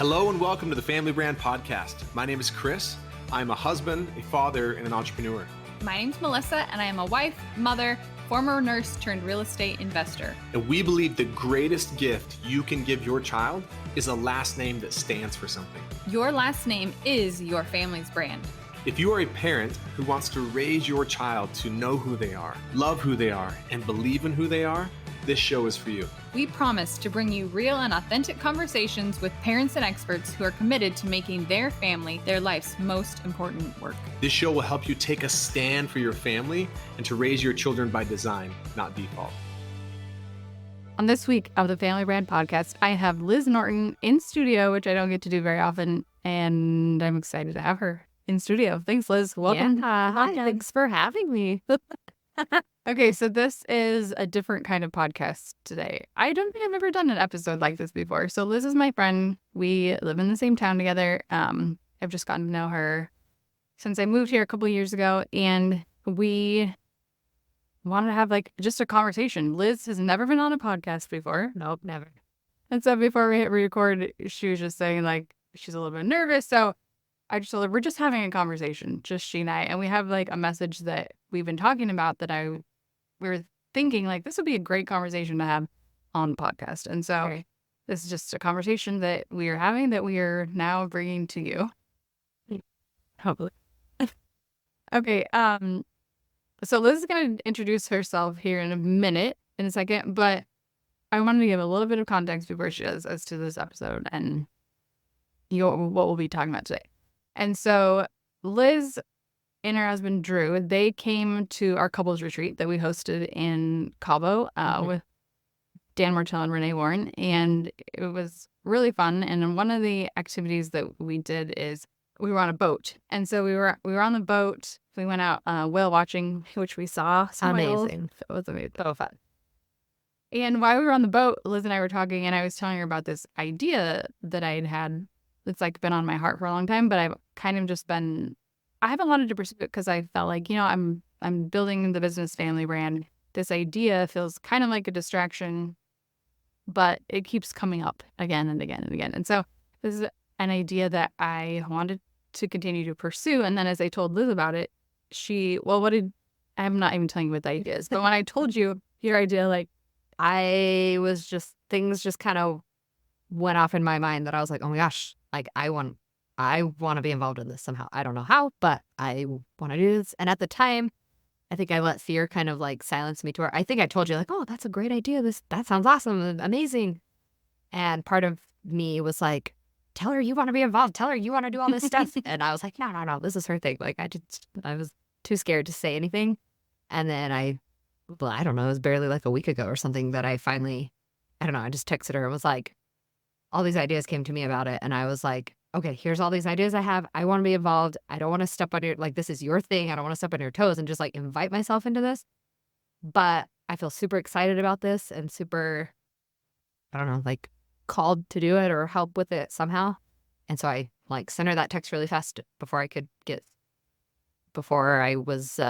Hello and welcome to the Family Brand Podcast. My name is Chris. I'm a husband, a father, and an entrepreneur. My name's Melissa, and I am a wife, mother, former nurse turned real estate investor. And we believe the greatest gift you can give your child is a last name that stands for something. Your last name is your family's brand. If you are a parent who wants to raise your child to know who they are, love who they are, and believe in who they are, this show is for you. We promise to bring you real and authentic conversations with parents and experts who are committed to making their family their life's most important work. This show will help you take a stand for your family and to raise your children by design, not default. On this week of the Family Brand Podcast, I have Liz Norton in studio, which I don't get to do very often, and I'm excited to have her in studio. Thanks, Liz. Welcome. Yeah. Hi, thanks for having me. Okay, so this is a different kind of podcast today. I don't think I've ever done an episode like this before. So Liz is my friend. We live in the same town together. I've just gotten to know her since I moved here a couple of years ago, and we wanted to have just a conversation. Liz has never been on a podcast before. Nope, never. And so before we hit record, she was just saying she's a little bit nervous. So I just told her we're just having a conversation, just she and I. And we have a message that we've been talking about that we were thinking this would be a great conversation to have on the podcast. And so This is just a conversation that we are having that we are now bringing to you. Hopefully. Okay. So Liz is going to introduce herself here in a second, but I wanted to give a little bit of context before she does as to this episode and what we'll be talking about today. And so Liz and her husband, Drew, they came to our couples retreat that we hosted in Cabo with Dan Martell and Renee Warren. And it was really fun. And one of the activities that we did is we were on a boat. And so we were on the boat. We went out whale watching, which we saw. Amazing. It was amazing. So fun. And while we were on the boat, Liz and I were talking, and I was telling her about this idea that I had. It's been on my heart for a long time, but I've kind of just been, I haven't wanted to pursue it because I felt I'm building the business family brand. This idea feels kind of like a distraction, but it keeps coming up again and again and again. And so this is an idea that I wanted to continue to pursue. And then as I told Liz about it, I'm not even telling you what the idea is, but when I told you your idea, things just kind of went off in my mind that I was like, oh my gosh, I want to be involved in this somehow. I don't know how, but I want to do this. And at the time, I think I let fear kind of silence me to where I think I told you oh, that's a great idea. That sounds awesome and amazing. And part of me was like, tell her you want to be involved. Tell her you want to do all this stuff. And I was like, no, this is her thing. I was too scared to say anything. And then I don't know, it was barely a week ago or something that I finally, I don't know, I just texted her and was like, all these ideas came to me about it. And I was like, okay, here's all these ideas I have. I want to be involved. I don't want to step on your, this is your thing. I don't want to step on your toes and just invite myself into this. But I feel super excited about this and super, I don't know, called to do it or help with it somehow. And so I sent her that text really fast before I was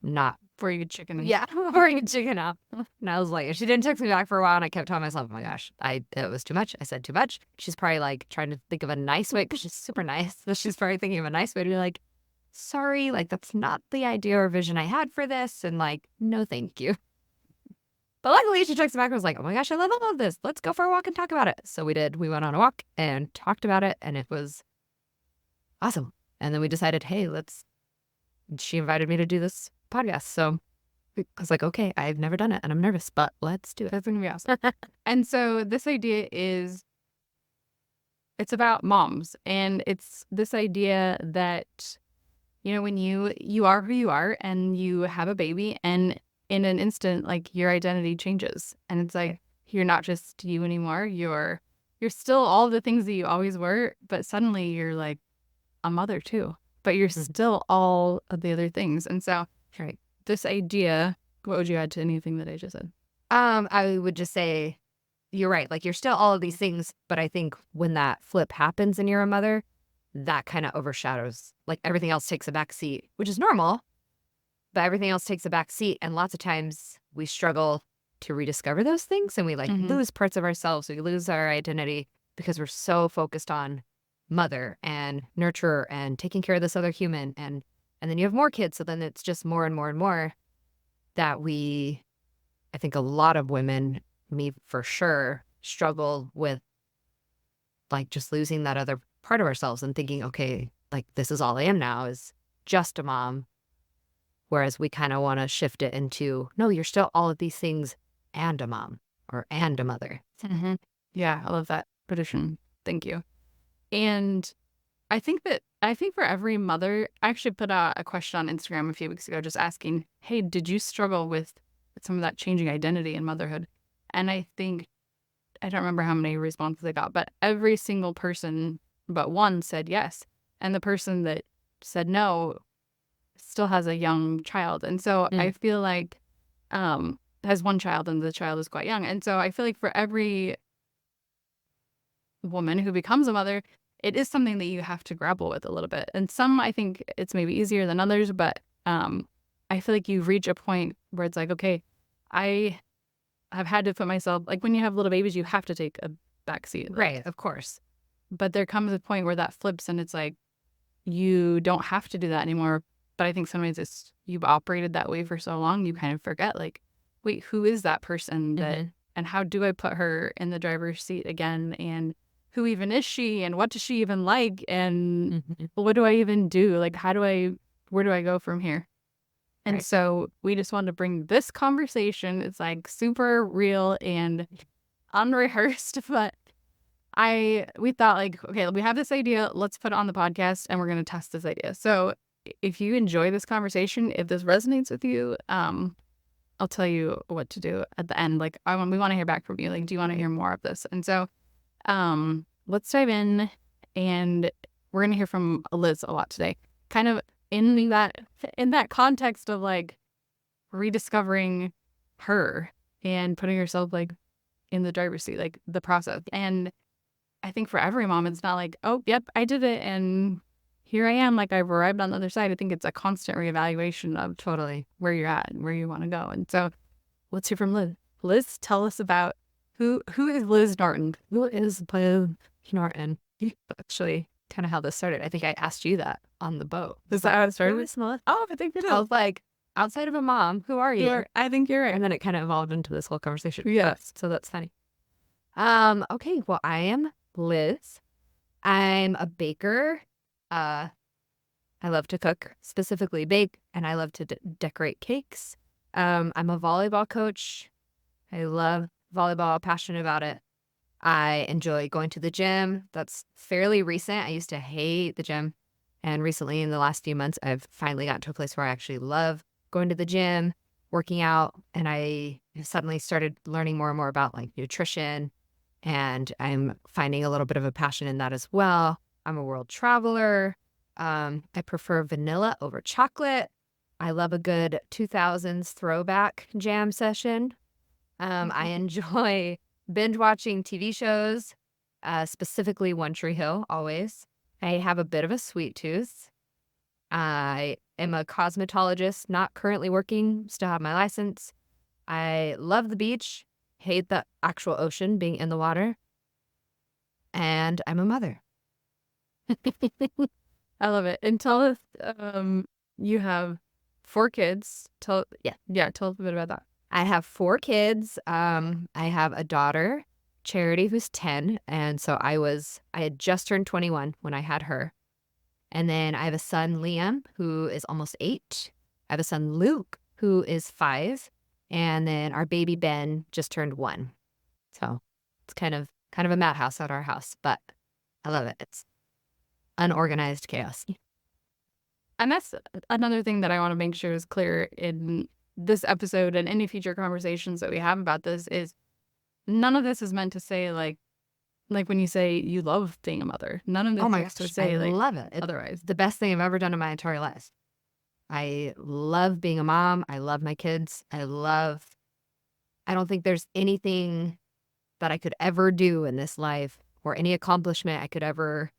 not. Before you could chicken. Yeah, before you could chicken up. And I was she didn't text me back for a while, and I kept telling myself, oh my gosh, it was too much. I said too much. She's probably trying to think of a nice way, because she's super nice. So she's probably thinking of a nice way to be sorry, that's not the idea or vision I had for this. And no, thank you. But luckily she texted back and was like, oh my gosh, I love all of this. Let's go for a walk and talk about it. So we did. We went on a walk and talked about it, and it was awesome. And then we decided, hey, she invited me to do this podcast. So I was like, okay, I've never done it and I'm nervous, but let's do it. That's going to be awesome. And so this idea it's about moms. And it's this idea that, when you are who you are and you have a baby, and in an instant, your identity changes. And it's you're not just you anymore. You're still all the things that you always were, but suddenly you're a mother too. But you're still all of the other things. And so this idea, what would you add to anything that I just said? I would just say, you're right. You're still all of these things, but I think when that flip happens and you're a mother, that kind of overshadows, everything else takes a back seat, which is normal, but everything else takes a back seat. And lots of times we struggle to rediscover those things, and we lose parts of ourselves. We lose our identity because we're so focused on mother and nurturer and taking care of this other human. And then you have more kids. So then it's just more and more and more that I think a lot of women, me for sure, struggle with like just losing that other part of ourselves and thinking, okay, like this is all I am now is just a mom. Whereas we kind of want to shift it into, no, you're still all of these things and a mom or and a mother. Mm-hmm. Yeah, I love that tradition. Thank you. And I think for every mother, I actually put out a question on Instagram a few weeks ago just asking, hey, did you struggle with some of that changing identity in motherhood? And I think, I don't remember how many responses I got, but every single person but one said yes. And the person that said no still has a young child. And so I feel like has one child and the child is quite young. And so I feel like for every woman who becomes a mother, it is something that you have to grapple with a little bit. And some, I think it's maybe easier than others, but I feel like you reach a point where it's like, okay, I have had to put myself, like when you have little babies, you have to take a backseat. Right, of course. But there comes a point where that flips and it's like, you don't have to do that anymore. But I think sometimes it's, you've operated that way for so long, you kind of forget, like, wait, who is that person that, and how do I put her in the driver's seat again? And who even is she? And what does she even like? And what do I even do? Like, where do I go from here? And so we just wanted to bring this conversation. It's like super real and unrehearsed, but we thought like, okay, we have this idea. Let's put it on the podcast and we're going to test this idea. So if you enjoy this conversation, if this resonates with you, I'll tell you what to do at the end. Like we want to hear back from you. Like, do you want to hear more of this? And so let's dive in, and we're going to hear from Liz a lot today. Kind of in that context of like rediscovering her and putting herself like in the driver's seat, like the process. And I think for every mom, it's not like, oh, yep, I did it and here I am, like I've arrived on the other side. I think it's a constant reevaluation of totally where you're at and where you want to go. And so let's hear from Liz. Liz, tell us about who is Liz Norton? Who is Liz Norton? Actually, kind of how this started. I think I asked you that on the boat. Is that how it started? Oh, I think it is. I was like, outside of a mom, who are you? I think you're right. And then it kind of evolved into this whole conversation. Yes. So that's funny. Okay, well, I am Liz. I'm a baker. I love to cook, specifically bake, and I love to decorate cakes. I'm a volleyball coach. I love volleyball, passionate about it. I enjoy going to the gym. That's fairly recent. I used to hate the gym. And recently, in the last few months, I've finally gotten to a place where I actually love going to the gym, working out. And I suddenly started learning more and more about like nutrition. And I'm finding a little bit of a passion in that as well. I'm a world traveler. I prefer vanilla over chocolate. I love a good 2000s throwback jam session. I enjoy binge watching TV shows, specifically One Tree Hill, always. I have a bit of a sweet tooth. I am a cosmetologist, not currently working, still have my license. I love the beach, hate the actual ocean, being in the water. And I'm a mother. I love it. And tell us, you have 4 kids. Tell us a bit about that. I have 4 kids. I have a daughter, Charity, who's 10. And so I had just turned 21 when I had her. And then I have a son, Liam, who is almost 8. I have a son, Luke, who is 5. And then our baby, Ben, just turned 1. So it's kind of a madhouse at our house, but I love it. It's unorganized chaos. And that's another thing that I want to make sure is clear in this episode and any future conversations that we have about this is none of this is meant to say like when you say you love being a mother. None of this is to say I like love it. It's otherwise. the best thing I've ever done in my entire life. I love being a mom. I love my kids. I don't think there's anything that I could ever do in this life or any accomplishment I could ever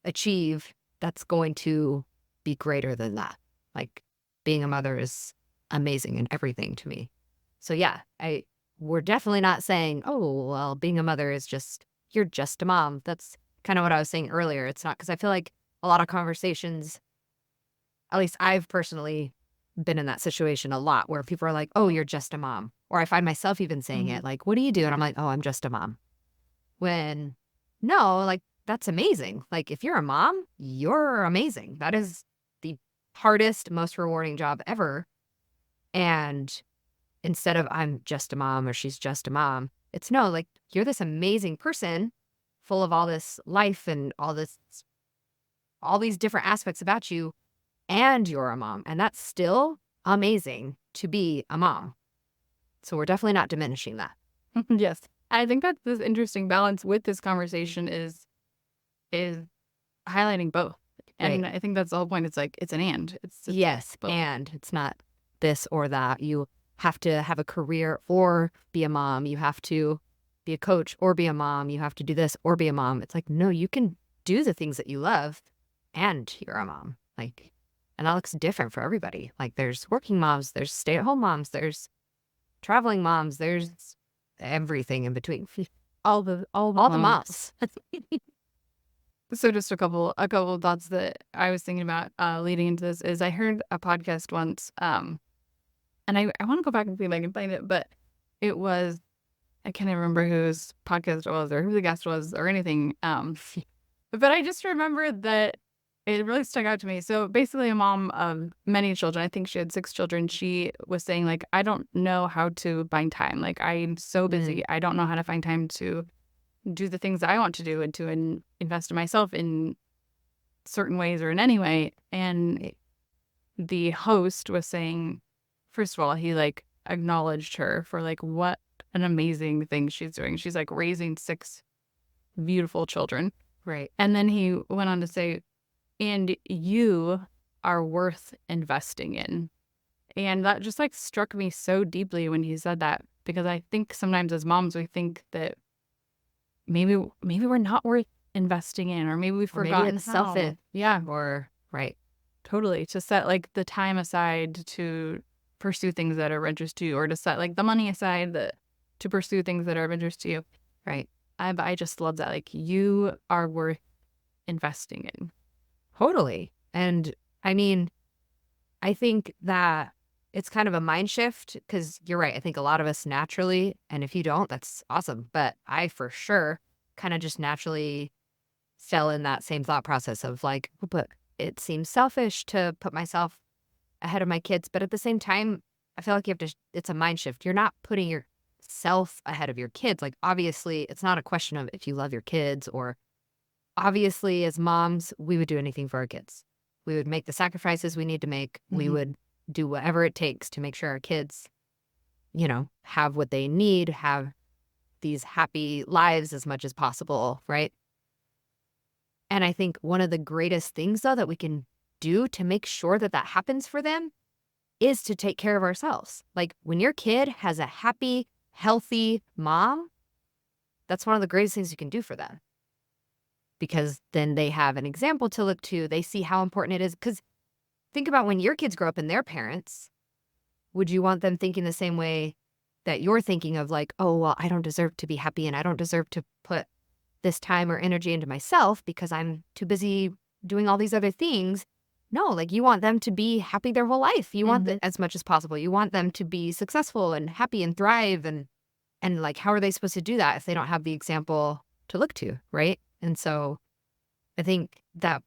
achieve that's going to be greater than that. Like being a mother is amazing and everything to me. So yeah, we're definitely not saying, oh, well, being a mother is just you're just a mom. That's kind of what I was saying earlier. It's not because I feel like a lot of conversations, at least I've personally been in that situation a lot where people are like, oh, you're just a mom. Or I find myself even saying it like, what do you do? And I'm like, oh, I'm just a mom. When no, like that's amazing. Like if you're a mom, you're amazing. That is the hardest, most rewarding job ever. And instead of I'm just a mom or she's just a mom, it's no, like you're this amazing person full of all this life and all these different aspects about you, and you're a mom. And that's still amazing to be a mom. So we're definitely not diminishing that. Yes. I think that this interesting balance with this conversation is highlighting both. And I think that's the whole point. It's like, it's an and. It's Yes, both. and it's not this or that. You have to have a career or be a mom. You have to be a coach or be a mom. You have to do this or be a mom. It's like, no, you can do the things that you love and you're a mom. Like, and that looks different for everybody. Like there's working moms, there's stay-at-home moms, there's traveling moms, there's everything in between. All the moms. So just a couple of thoughts that I was thinking about leading into this is I heard a podcast once, and I want to go back and see if I can find it, but it was, I can't even remember whose podcast it was or who the guest was or anything. But I just remember that it really stuck out to me. So basically a mom of many children, I think she had 6 children. She was saying like, I don't know how to find time. Like I'm so busy. I don't know how to find time to do the things that I want to do and to invest in myself in certain ways or in any way. And the host was saying, first of all, he like acknowledged her for like what an amazing thing she's doing. She's like raising 6 beautiful children. Right. And then he went on to say, and you are worth investing in. And that just like struck me so deeply when he said that, because I think sometimes as moms, we think that maybe we're not worth investing in, or maybe we've forgotten maybe it's selfish. Yeah. Or, right. Totally. To set like the time aside to pursue things that are of interest to you, or to set like the money aside to pursue things that are of interest to you. Right. I just love that. Like you are worth investing in. Totally. And I mean, I think that it's kind of a mind shift because you're right. I think a lot of us naturally, and if you don't, that's awesome. But I for sure kind of just naturally fell in that same thought process of like, but it seems selfish to put myself ahead of my kids. But at the same time, I feel like it's a mind shift. You're not putting yourself ahead of your kids. Like, obviously, it's not a question of if you love your kids, or obviously, as moms, we would do anything for our kids. We would make the sacrifices we need to make. We would do whatever it takes to make sure our kids, have what they need, have these happy lives as much as possible, right? And I think one of the greatest things, though, that we can do to make sure that that happens for them is to take care of ourselves. Like when your kid has a happy, healthy mom, that's one of the greatest things you can do for them. Because then they have an example to look to. They see how important it is. Because think about when your kids grow up and their parents, would you want them thinking the same way that you're thinking of like, oh, well, I don't deserve to be happy and I don't deserve to put this time or energy into myself because I'm too busy doing all these other things. No, like you want them to be happy their whole life. You want them as much as possible. You want them to be successful and happy and thrive. And like, how are they supposed to do that if they don't have the example to look to, right? And so I think that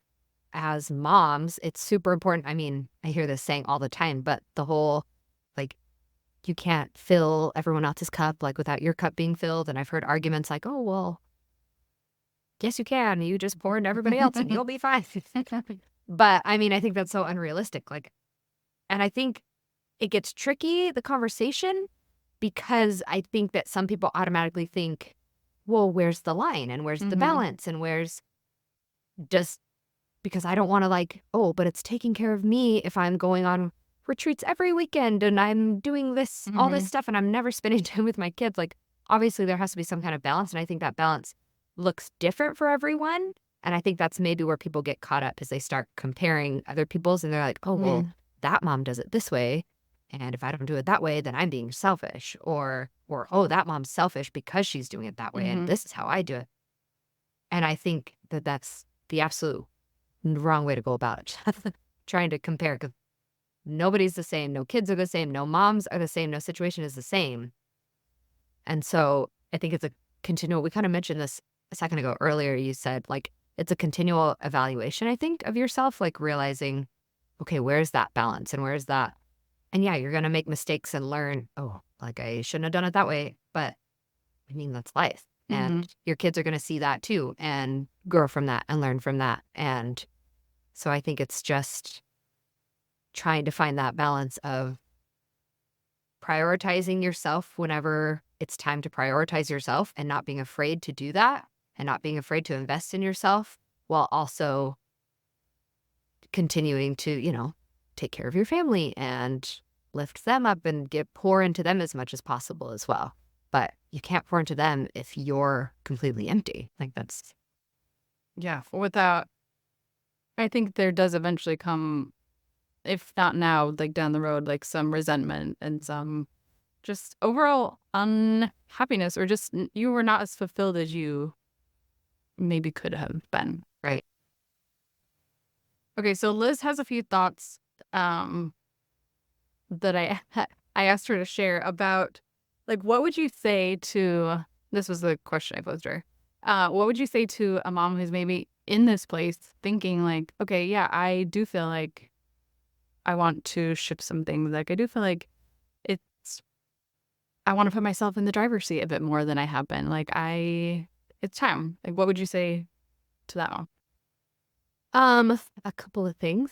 as moms, it's super important. I mean, I hear this saying all the time, but the whole, like, you can't fill everyone else's cup, like, without your cup being filled. And I've heard arguments like, oh, well, yes, you can. You just pour into everybody else and you'll be fine. But I mean, I think that's so unrealistic. Like, and I think it gets tricky, the conversation, because I think that some people automatically think, well, where's the line and where's the balance and where's just because I don't want to like, oh, but it's taking care of me if I'm going on retreats every weekend and I'm doing this, all this stuff and I'm never spending time with my kids. Like, obviously there has to be some kind of balance. And I think that balance looks different for everyone. And I think that's maybe where people get caught up is they start comparing other people's and they're like, oh, well, that mom does it this way. And if I don't do it that way, then I'm being selfish. Or oh, that mom's selfish because she's doing it that way. And this is how I do it. And I think that that's the absolute wrong way to go about it. Trying to compare, because nobody's the same. No kids are the same. No moms are the same. No situation is the same. And so I think it's a continual, we kind of mentioned this a second ago earlier. You said like, it's a continual evaluation, I think, of yourself, like realizing, okay, where's that balance and where's that? And yeah, you're going to make mistakes and learn, oh, like I shouldn't have done it that way. But I mean, that's life. And your kids are going to see that too and grow from that and learn from that. And so I think it's just trying to find that balance of prioritizing yourself whenever it's time to prioritize yourself and not being afraid to do that and not being afraid to invest in yourself while also continuing to, take care of your family and lift them up and pour into them as much as possible as well. But you can't pour into them if you're completely empty. Like that's, Yeah. Without, I think there does eventually come, if not now, like down the road, like some resentment and some just overall unhappiness, or just you were not as fulfilled as you maybe could have been. right. Okay, so Liz has a few thoughts that I asked her to share about, like, what would you say to, this was the question I posed her. What would you say to a mom who's maybe in this place thinking like, okay, yeah, I do feel like I want to shift some things. Like I do feel like I want to put myself in the driver's seat a bit more than I have been. Like it's time. Like, what would you say to that one? A couple of things.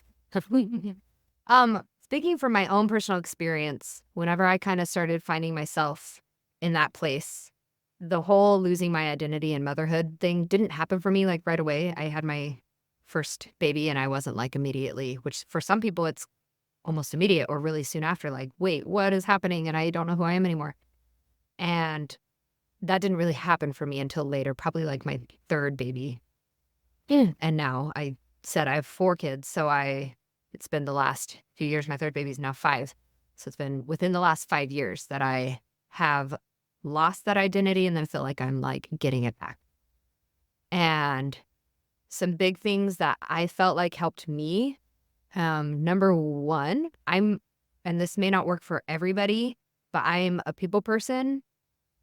Speaking from my own personal experience, whenever I kind of started finding myself in that place, the whole losing my identity and motherhood thing didn't happen for me like right away. I had my first baby and I wasn't like immediately, which for some people it's almost immediate or really soon after, like, wait, what is happening? And I don't know who I am anymore. And that didn't really happen for me until later, probably like my third baby. And now I said I have 4 kids. So it's been the last few years. My third baby is now 5. So it's been within the last 5 years that I have lost that identity and then feel like I'm like getting it back. And some big things that I felt like helped me. Number one, and this may not work for everybody, but I'm a people person.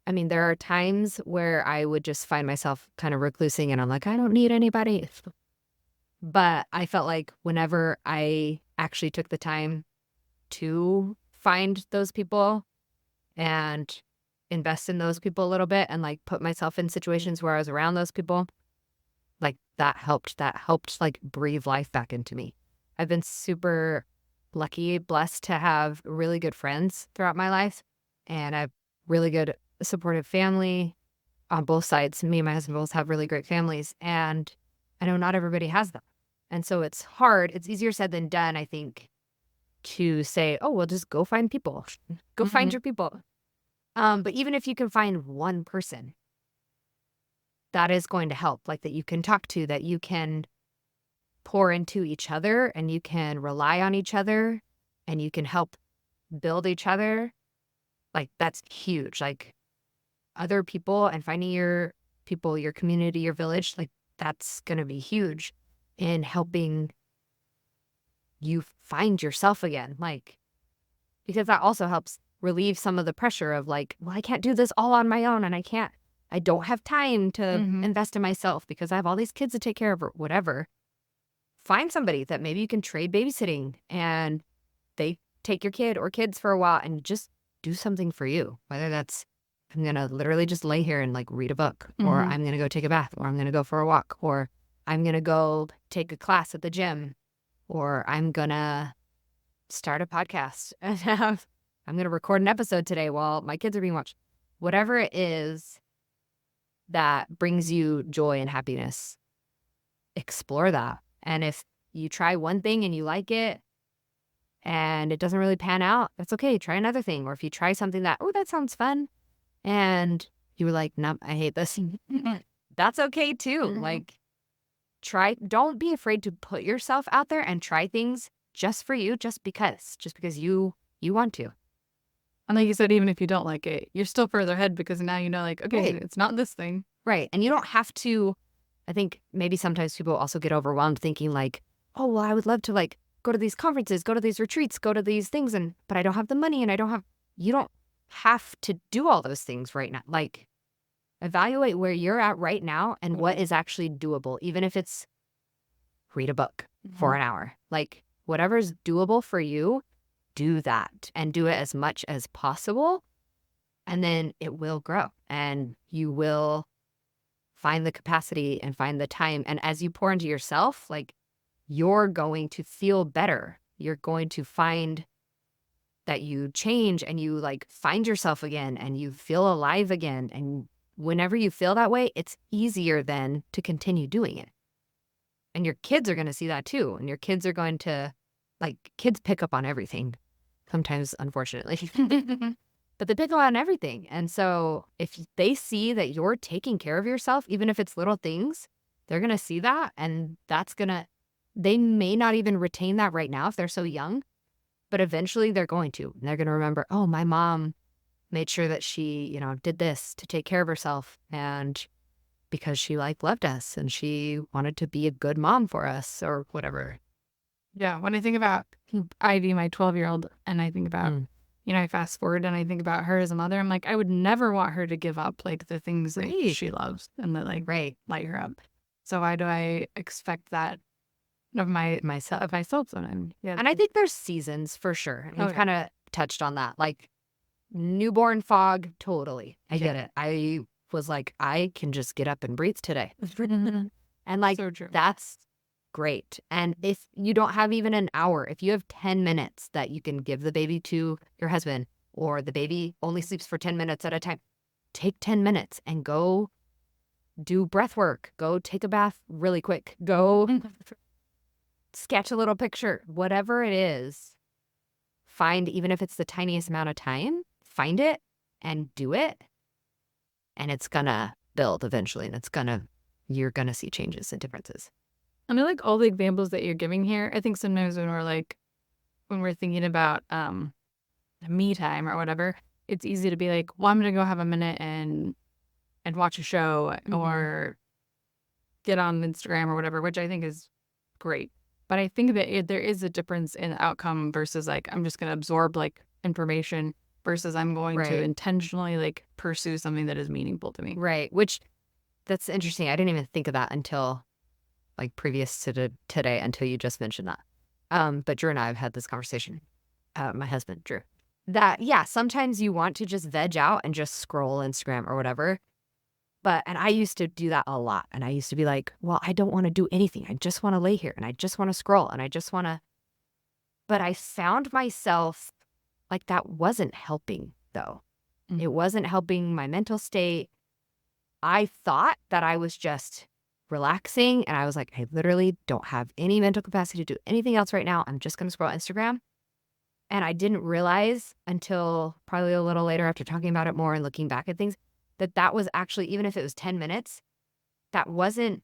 I mean, there are times where I would just find myself kind of reclusing and I'm like, I don't need anybody. But I felt like whenever I actually took the time to find those people and invest in those people a little bit and like put myself in situations where I was around those people, like that helped like breathe life back into me. I've been super lucky, blessed to have really good friends throughout my life. And I have really good supportive family on both sides. Me and my husband both have really great families. And I know not everybody has them. And so it's hard. It's easier said than done, I think, to say, oh, well, just go find people. Go find your people. But even if you can find one person, that is going to help, like that you can talk to, that you can pour into each other and you can rely on each other and you can help build each other. Like that's huge. Like other people and finding your people, your community, your village, like that's going to be huge in helping you find yourself again. Like, because that also helps relieve some of the pressure of like, well, I can't do this all on my own and I don't have time to invest in myself because I have all these kids to take care of or whatever. Find somebody that maybe you can trade babysitting and they take your kid or kids for a while and just do something for you. Whether that's, I'm going to literally just lay here and like read a book, or I'm going to go take a bath, or I'm going to go for a walk, or I'm going to go take a class at the gym, or I'm going to start a podcast and I'm going to record an episode today while my kids are being watched. Whatever it is that brings you joy and happiness, explore that. And if you try one thing and you like it and it doesn't really pan out, that's okay. Try another thing. Or if you try something that, oh, that sounds fun, and you were like, nope, I hate this, that's okay too. Like don't be afraid to put yourself out there and try things just for you, just because you want to. And like you said, even if you don't like it, you're still further ahead because now you know, like, okay, Right. it's not this thing. Right. And you don't have to I think maybe sometimes people also get overwhelmed thinking like, oh, well, I would love to like go to these conferences, go to these retreats, go to these things, but I don't have the money and you don't have to do all those things right now. Like, evaluate where you're at right now and what is actually doable, even if it's read a book for an hour. Like, whatever's doable for you, do that and do it as much as possible. And then it will grow and you will find the capacity and find the time. And as you pour into yourself, like, you're going to feel better. You're going to find that you change and you like find yourself again and you feel alive again. And whenever you feel that way, it's easier then to continue doing it. And your kids are going to see that too. And your kids are going to, like, kids pick up on everything sometimes, unfortunately. But they pick up on everything. And so if they see that you're taking care of yourself, even if it's little things, they're going to see that. And they may not even retain that right now if they're so young, but eventually they're going to. And they're going to remember, oh, my mom made sure that she, did this to take care of herself. And because she loved us and she wanted to be a good mom for us or whatever. Yeah. When I think about Ivy, my 12-year-old, and I think about, I fast forward and I think about her as a mother, I'm like, I would never want her to give up like the things that she loves and that light her up. So why do I expect that of myself? Yeah. And I think there's seasons for sure. And we've kind of touched on that. Like, newborn fog, totally. I get it. I was like, I can just get up and breathe today. And like, so true. That's great. And if you don't have even an hour, if you have 10 minutes that you can give the baby to your husband, or the baby only sleeps for 10 minutes at a time, take 10 minutes and go do breath work. Go take a bath really quick. Go sketch a little picture. Whatever it is, find, even if it's the tiniest amount of time, find it and do it. And it's going to build eventually. And you're going to see changes and differences. I mean, like all the examples that you're giving here, I think sometimes when we're thinking about me time or whatever, it's easy to be like, well, I'm going to go have a minute and watch a show or get on Instagram or whatever, which I think is great. But I think that there is a difference in outcome versus like, I'm just going to absorb like information versus I'm going to intentionally like pursue something that is meaningful to me. Right. Which, that's interesting. I didn't even think of that until like previous to today, until you just mentioned that. But Drew and I have had this conversation, my husband, Drew, that, sometimes you want to just veg out and just scroll Instagram or whatever. And I used to do that a lot. And I used to be like, well, I don't want to do anything. I just want to lay here and I just want to scroll and I just want to. But I found myself like that wasn't helping though. It wasn't helping my mental state. I thought that I was just relaxing. And I was like, I literally don't have any mental capacity to do anything else right now. I'm just going to scroll Instagram. And I didn't realize until probably a little later after talking about it more and looking back at things, that was actually, even if it was 10 minutes, that wasn't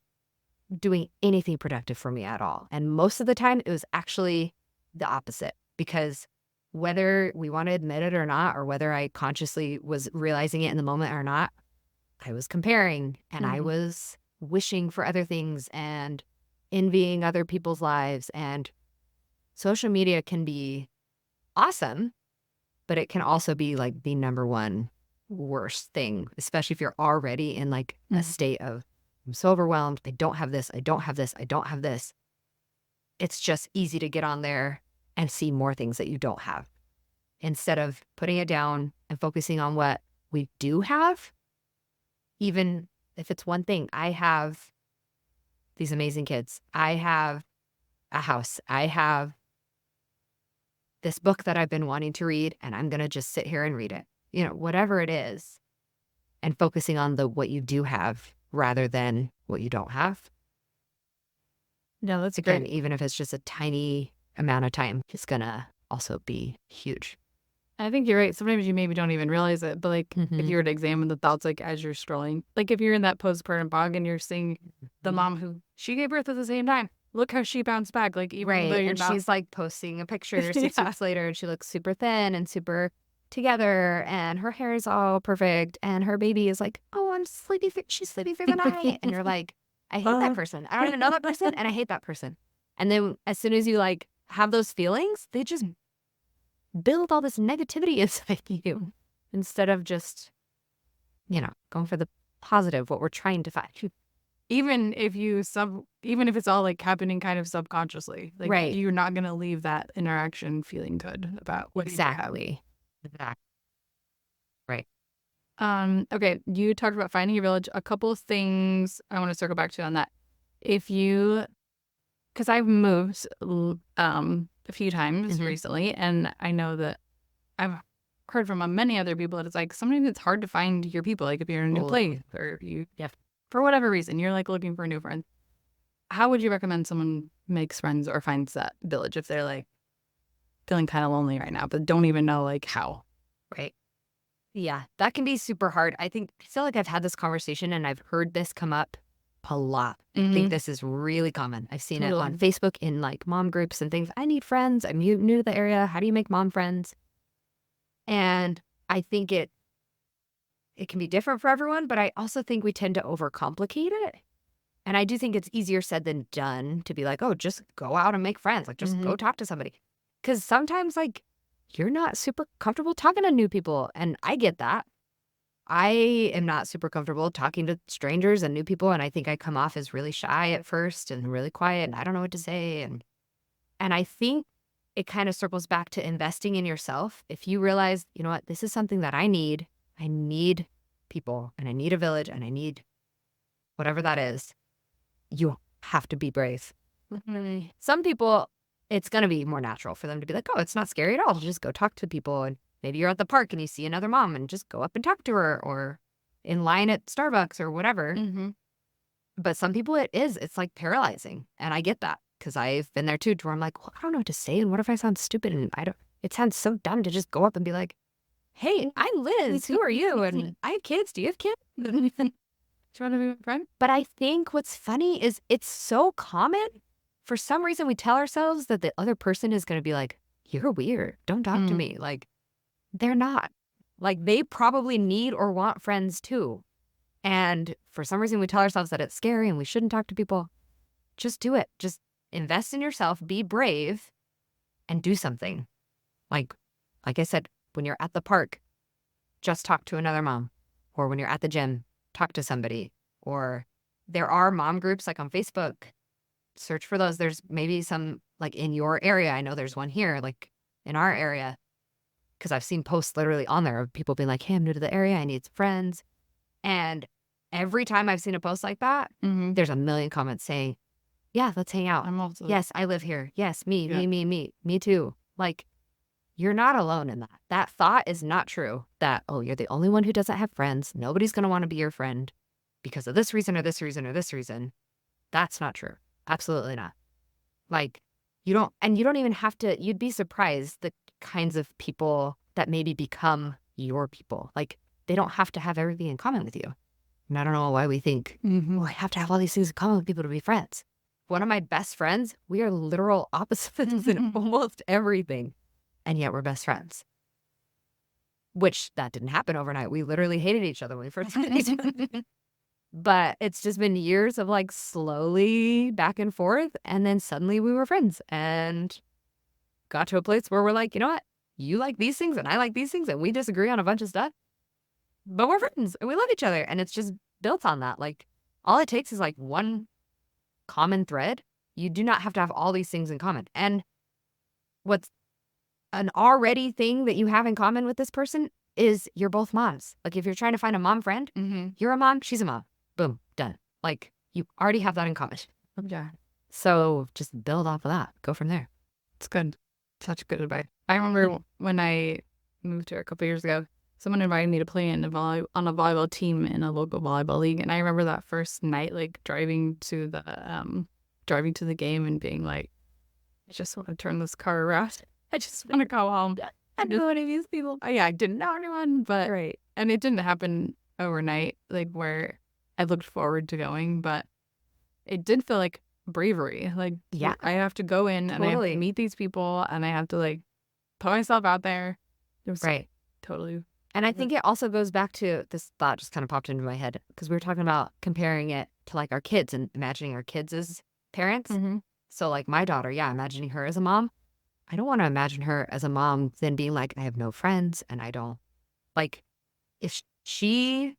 doing anything productive for me at all. And most of the time it was actually the opposite, because whether we want to admit it or not, or whether I consciously was realizing it in the moment or not, I was comparing and I was wishing for other things and envying other people's lives. And social media can be awesome, but it can also be like the number one worst thing, especially if you're already in like a state of, I'm so overwhelmed. I don't have this. I don't have this. I don't have this. It's just easy to get on there and see more things that you don't have, instead of putting it down and focusing on what we do have. Even if it's one thing, I have these amazing kids. I have a house. I have this book that I've been wanting to read, and I'm going to just sit here and read it. Whatever it is, and focusing on what you do have rather than what you don't have. No, that's Again, great. even if it's just a tiny amount of time, it's going to also be huge. I think you're right. Sometimes you maybe don't even realize it, but like if you were to examine the thoughts like as you're scrolling, like if you're in that postpartum fog and you're seeing the mom who she gave birth at the same time, look how she bounced back. Like even though you're and not... she's like posting a picture 6 weeks later, and she looks super thin and super together, and her hair is all perfect, and her baby is like, oh, I'm sleepy. She's sleepy through the night, and you're like, I hate that person. I don't even know that person, and I hate that person. And then as soon as you like have those feelings, they just build all this negativity inside you instead of just, going for the positive, what we're trying to find. Even if it's all like happening kind of subconsciously, like Right. you're not gonna leave that interaction feeling good about what Exactly. Right. Okay, you talked about finding your village. A couple of things I want to circle back to on that. Because I've moved a few times recently, and I know that I've heard from many other people that it's like sometimes it's hard to find your people. Like if you're in a new place or if for whatever reason, you're like looking for a new friend. How would you recommend someone makes friends or finds that village if they're like feeling kind of lonely right now, but don't even know like how? Right. Yeah, that can be super hard. I feel like I've had this conversation and I've heard this come up a lot. I think this is really common. I've seen it on Facebook in like mom groups and things. I need friends. I'm new to the area. How do you make mom friends? And I think it can be different for everyone, but I also think we tend to overcomplicate it. And I do think it's easier said than done to be like, oh, just go out and make friends. Like, just go talk to somebody. Because sometimes, like, you're not super comfortable talking to new people. And I get that. I am not super comfortable talking to strangers and new people. And I think I come off as really shy at first and really quiet and I don't know what to say. And I think it kind of circles back to investing in yourself. If you realize, you know what, this is something that I need people and I need a village and I need whatever that is, you have to be brave. Some people, it's going to be more natural for them to be like, oh, it's not scary at all. Just go talk to people. And maybe you're at the park and you see another mom and just go up and talk to her, or in line at Starbucks or whatever. But some people it's like paralyzing. And I get that because I've been there too, where I'm like, well, I don't know what to say. And what if I sound stupid? And it sounds so dumb to just go up and be like, hey, I'm Liz. Who are you? And I have kids. Do you have kids? Do you want to be my friend? But I think what's funny is it's so common. For some reason, we tell ourselves that the other person is going to be like, you're weird. Don't talk to me. Like, they're not. Like, they probably need or want friends too. And for some reason, we tell ourselves that it's scary and we shouldn't talk to people. Just do it. Just invest in yourself. Be brave and do something. Like I said, when you're at the park, just talk to another mom. Or when you're at the gym, talk to somebody. Or there are mom groups like on Facebook. Search for those. There's maybe some like in your area. I know there's one here, like in our area, because I've seen posts literally on there of people being like, hey, I'm new to the area. I need some friends. And every time I've seen a post like that, there's a million comments saying, yeah, let's hang out. I'm also Yes, I live here. Yes, me too. Like, you're not alone in that. That thought is not true. That, oh, you're the only one who doesn't have friends. Nobody's going to want to be your friend because of this reason or this reason or this reason. That's not true. Absolutely not. Like, you don't even have to, you'd be surprised the kinds of people that maybe become your people. Like, they don't have to have everything in common with you. And I don't know why we think, oh, I have to have all these things in common with people to be friends. One of my best friends, we are literal opposites in almost everything. And yet we're best friends. Which, that didn't happen overnight. We literally hated each other when we first met each other. But it's just been years of like slowly back and forth. And then suddenly we were friends and got to a place where we're like, you know what? You like these things and I like these things and we disagree on a bunch of stuff. But we're friends and we love each other. And it's just built on that. Like, all it takes is like one common thread. You do not have to have all these things in common. And what's an already thing that you have in common with this person is you're both moms. Like, if you're trying to find a mom friend, you're a mom, she's a mom. Boom, done. Like, you already have that in common. Yeah. So just build off of that. Go from there. It's good. Such good advice. I remember when I moved here a couple years ago, someone invited me to play on a volleyball team in a local volleyball league. And I remember that first night, like driving to the game and being like, I just want to turn this car around. I just want to go home. I don't know any of these people. I didn't know anyone, but and it didn't happen overnight, like where I looked forward to going, but it did feel like bravery. Like, yeah, I have to go in and I have to meet these people and I have to like put myself out there. It was totally. And I think it also goes back to this thought just kind of popped into my head because we were talking about comparing it to like our kids and imagining our kids as parents. Mm-hmm. So like my daughter, yeah, imagining her as a mom. I don't want to imagine her as a mom then being like, I have no friends and I don't like if she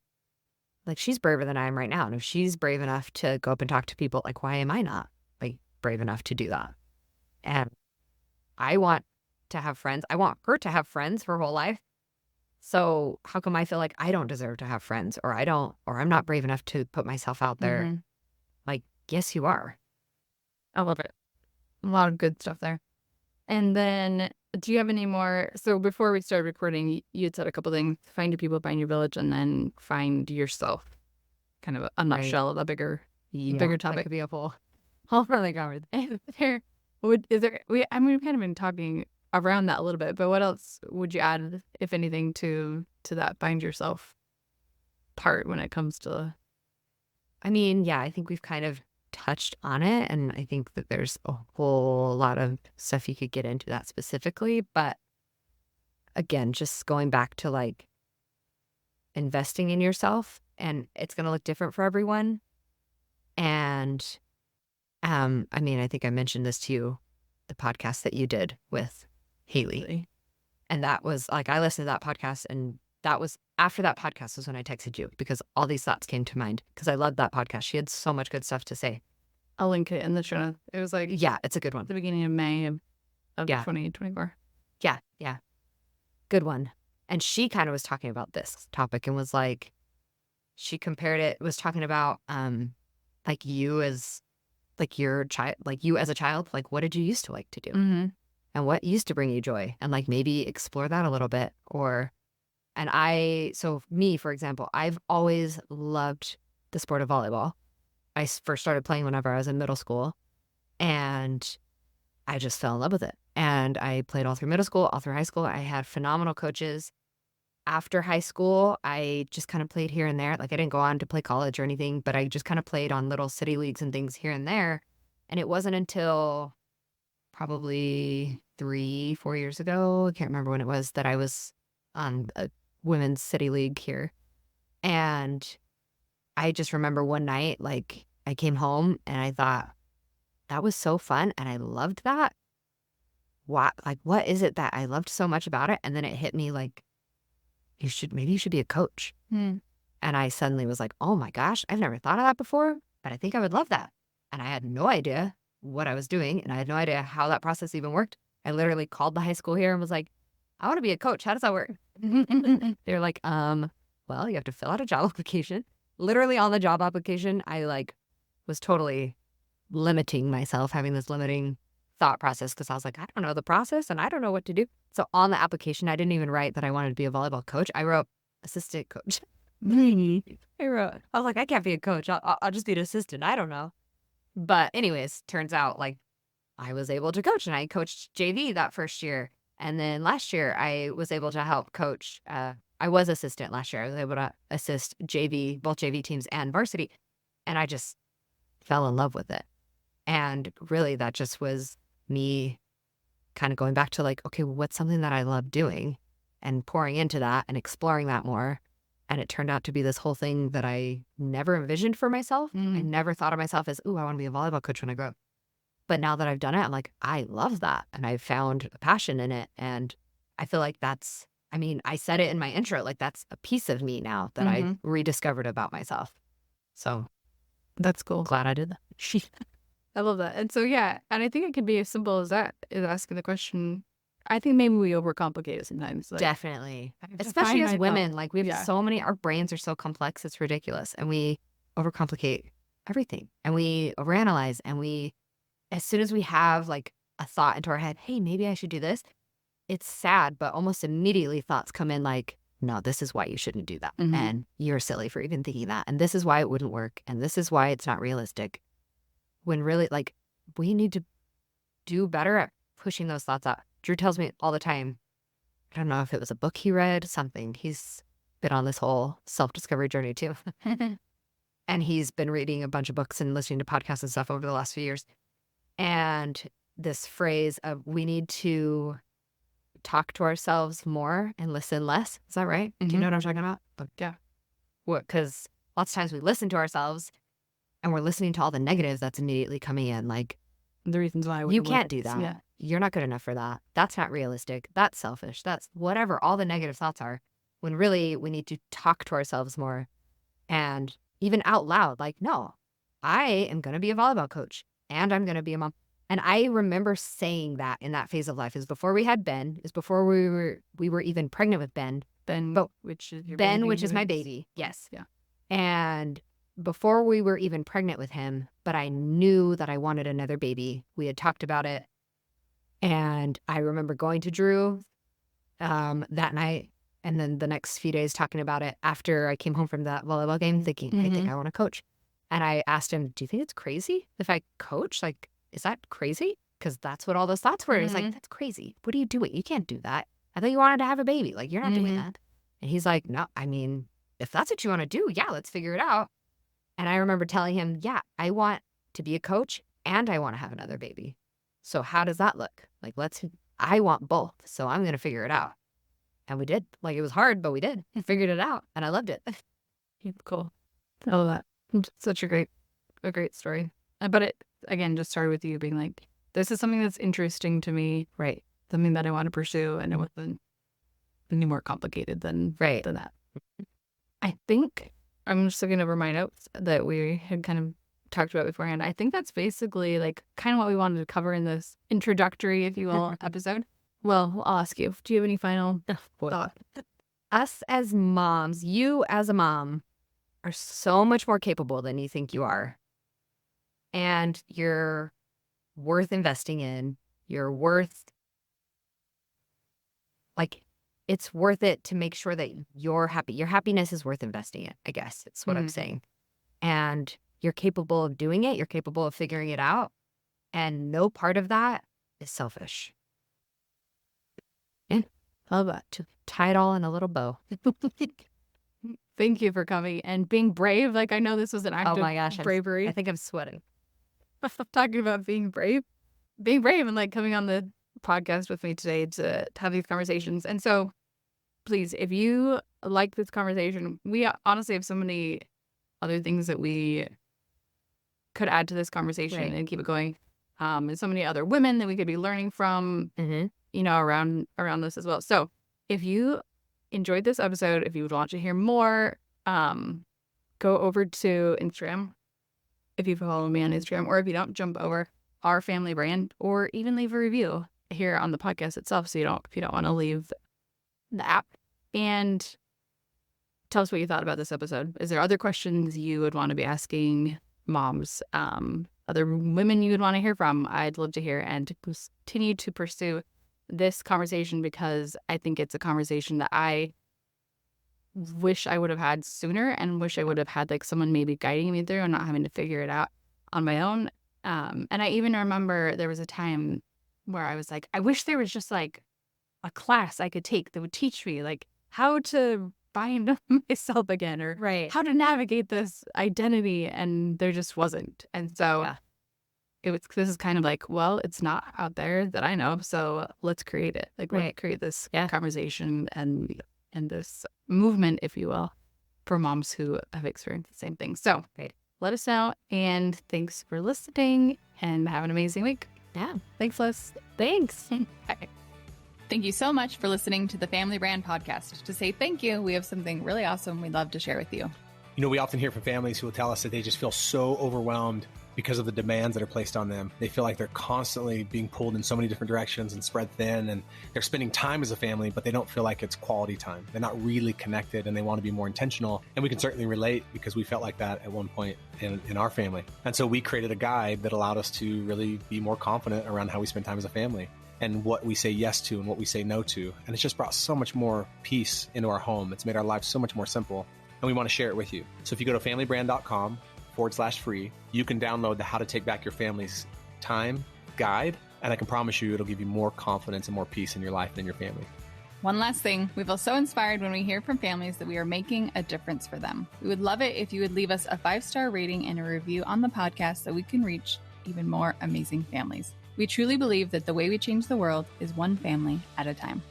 like she's braver than I am right now. And if she's brave enough to go up and talk to people, like why am I not like brave enough to do that? And I want to have friends. I want her to have friends her whole life. So how come I feel like I don't deserve to have friends or I'm not brave enough to put myself out there? Mm-hmm. Like, yes, you are. I love it. A lot of good stuff there. And then, do you have any more? So before we started recording, you had said a couple things: find your people, find your village, and then find yourself. Kind of a Right. nutshell of a bigger That topic. could be a whole really conversation. And I mean, we've kind of been talking around that a little bit, but what else would you add, if anything, to that find yourself part when it comes to? I mean, yeah, I think we've kind of touched on it. And I think that there's a whole lot of stuff you could get into that specifically. But again, just going back to like investing in yourself, and it's going to look different for everyone. And I mean, I think I mentioned this to you, the podcast that you did with Haley. And that was like, I listened to that podcast, and that was after that podcast was when I texted you because all these thoughts came to mind because I loved that podcast. She had so much good stuff to say. I'll link it in the show notes. It was like Yeah, it's a good one. the beginning of May of Yeah. 2024. Yeah. Good one. And she kind of was talking about this topic and was like, she compared it, was talking about like you as like your child, like you as a child, like what did you used to like to do? Mm-hmm. And what used to bring you joy, and like maybe explore that a little bit. So me, for example, I've always loved the sport of volleyball. I first started playing whenever I was in middle school, and I just fell in love with it. And I played all through middle school, all through high school. I had phenomenal coaches. After high school, I just kind of played here and there. Like I didn't go on to play college or anything, but I just kind of played on little city leagues and things here and there. And it wasn't until probably 3-4 years ago, I can't remember when it was, that I was on a women's city league here. And I just remember one night, like I came home and I thought, that was so fun and I loved that. What is it that I loved so much about it? And then it hit me like, maybe you should be a coach. Mm. And I suddenly was like, oh my gosh, I've never thought of that before, but I think I would love that. And I had no idea what I was doing, and I had no idea how that process even worked. I literally called the high school here and was like, I want to be a coach. How does that work? They're like, well, you have to fill out a job application. Literally on the job application, I like was totally limiting myself, having this limiting thought process because I was like, I don't know the process and I don't know what to do. So on the application, I didn't even write that I wanted to be a volleyball coach. I wrote assistant coach. I was like, I can't be a coach. I'll just be an assistant. I don't know. But anyways, turns out like I was able to coach, and I coached JV that first year. And then last year I was able to help coach. I was assistant last year. I was able to assist JV, both JV teams and varsity. And I just fell in love with it. And really that just was me kind of going back to like, okay, well, what's something that I love doing, and pouring into that and exploring that more. And it turned out to be this whole thing that I never envisioned for myself. Mm. I never thought of myself as, ooh, I want to be a volleyball coach when I grow up. But now that I've done it, I'm like, I love that. And I've found a passion in it. And I feel like I said it in my intro, like that's a piece of me now that I rediscovered about myself. So That's cool. glad I did that. I love that. And so, yeah, and I think it can be as simple as that, is asking the question. I think maybe we overcomplicate it sometimes. Like, Definitely. I have to Especially find as myself. women, like we have Yeah. so many, our brains are so complex, it's ridiculous. And we overcomplicate everything, and we overanalyze, and as soon as we have like a thought into our head, hey, maybe I should do this, it's sad, but almost immediately thoughts come in like, no, this is why you shouldn't do that. Mhm. And you're silly for even thinking that. And this is why it wouldn't work. And this is why it's not realistic. When really, like, we need to do better at pushing those thoughts out. Drew tells me all the time, I don't know if it was a book he read, something. He's been on this whole self-discovery journey too. And he's been reading a bunch of books and listening to podcasts and stuff over the last few years. And this phrase of we need to talk to ourselves more and listen less. Is that right? Do you know what I'm talking about? Yeah. Because lots of times we listen to ourselves and we're listening to all the negatives that's immediately coming in. Like, The reasons why you can't do that. Yeah. You're not good enough for that. That's not realistic. That's selfish. That's whatever all the negative thoughts are, when really we need to talk to ourselves more and even out loud, like, no, I am going to be a volleyball coach and I'm going to be a mom. And I remember saying that in that phase of life is before we had Ben, is before we were even pregnant with Ben. Which is your Ben, baby, which is my who baby. Yes. Yeah. And before we were even pregnant with him, but I knew that I wanted another baby. We had talked about it. And I remember going to Drew that night, and then the next few days talking about it after I came home from that volleyball game, thinking, I think I want to coach. And I asked him, do you think it's crazy if I coach? Like, is that crazy? Because that's what all those thoughts were. He's like, that's crazy. What are you doing? You can't do that. I thought you wanted to have a baby. Like, you're not doing that. And he's like, no, I mean, if that's what you want to do, yeah, let's figure it out. And I remember telling him, yeah, I want to be a coach and I want to have another baby. So how does that look? Like, I want both. So I'm going to figure it out. And we did. Like, it was hard, but we did. Figured it out. And I loved it. Cool. I love that. Such a great story. But it, again, just started with you being like, this is something that's interesting to me. Right. Something that I want to pursue. And it wasn't any more complicated than that. I think I'm just looking over my notes that we had kind of talked about beforehand. I think that's basically like kind of what we wanted to cover in this introductory, if you will, episode. Well, I'll ask you, do you have any final thought? Us as moms, you as a mom are so much more capable than you think you are. And you're worth investing in. You're worth, like, it's worth it to make sure that you're happy. Your happiness is worth investing in, I guess. It's what I'm saying. And you're capable of doing it. You're capable of figuring it out. And no part of that is selfish. And I love that. To tie it all in a little bow. Thank you for coming and being brave. Like, I know this was an act of bravery. I think I'm sweating. Talking about being brave and like coming on the podcast with me today to have these conversations. And so please, if you like this conversation, we honestly have so many other things that we could add to this conversation and keep it going. And so many other women that we could be learning from, you know, around this as well. So if you enjoyed this episode, if you would want to hear more, go over to Instagram. If you follow me on Instagram, or if you don't, jump over our family brand, or even leave a review here on the podcast itself. So if you don't want to leave the app, and tell us what you thought about this episode. Is there other questions you would want to be asking moms, other women you would want to hear from? I'd love to hear and to continue to pursue this conversation, because I think it's a conversation that I wish I would have had sooner, and wish I would have had like someone maybe guiding me through and not having to figure it out on my own. And I even remember there was a time where I was like, I wish there was just like a class I could take that would teach me like how to find myself again, or how to navigate this identity. And there just wasn't. And so this is kind of like, well, it's not out there that I know. So let's create it. Like, let's create this conversation and this movement, if you will, for moms who have experienced the same thing. So let us know. And thanks for listening, and have an amazing week. Yeah. Thanks, Liz. Thanks. Bye. Thank you so much for listening to the Family Brand Podcast. To say thank you, we have something really awesome we'd love to share with you. You know, we often hear from families who will tell us that they just feel so overwhelmed because of the demands that are placed on them. They feel like they're constantly being pulled in so many different directions and spread thin, and they're spending time as a family, but they don't feel like it's quality time. They're not really connected, and they want to be more intentional. And we can certainly relate, because we felt like that at one point in our family. And so we created a guide that allowed us to really be more confident around how we spend time as a family, and what we say yes to and what we say no to. And it's just brought so much more peace into our home. It's made our lives so much more simple, and we want to share it with you. So if you go to familybrand.com/free, you can download the How to Take Back Your Family's Time guide. And I can promise you it'll give you more confidence and more peace in your life and in your family. One last thing, we feel so inspired when we hear from families that we are making a difference for them. We would love it if you would leave us a 5-star rating and a review on the podcast so we can reach even more amazing families. We truly believe that the way we change the world is one family at a time.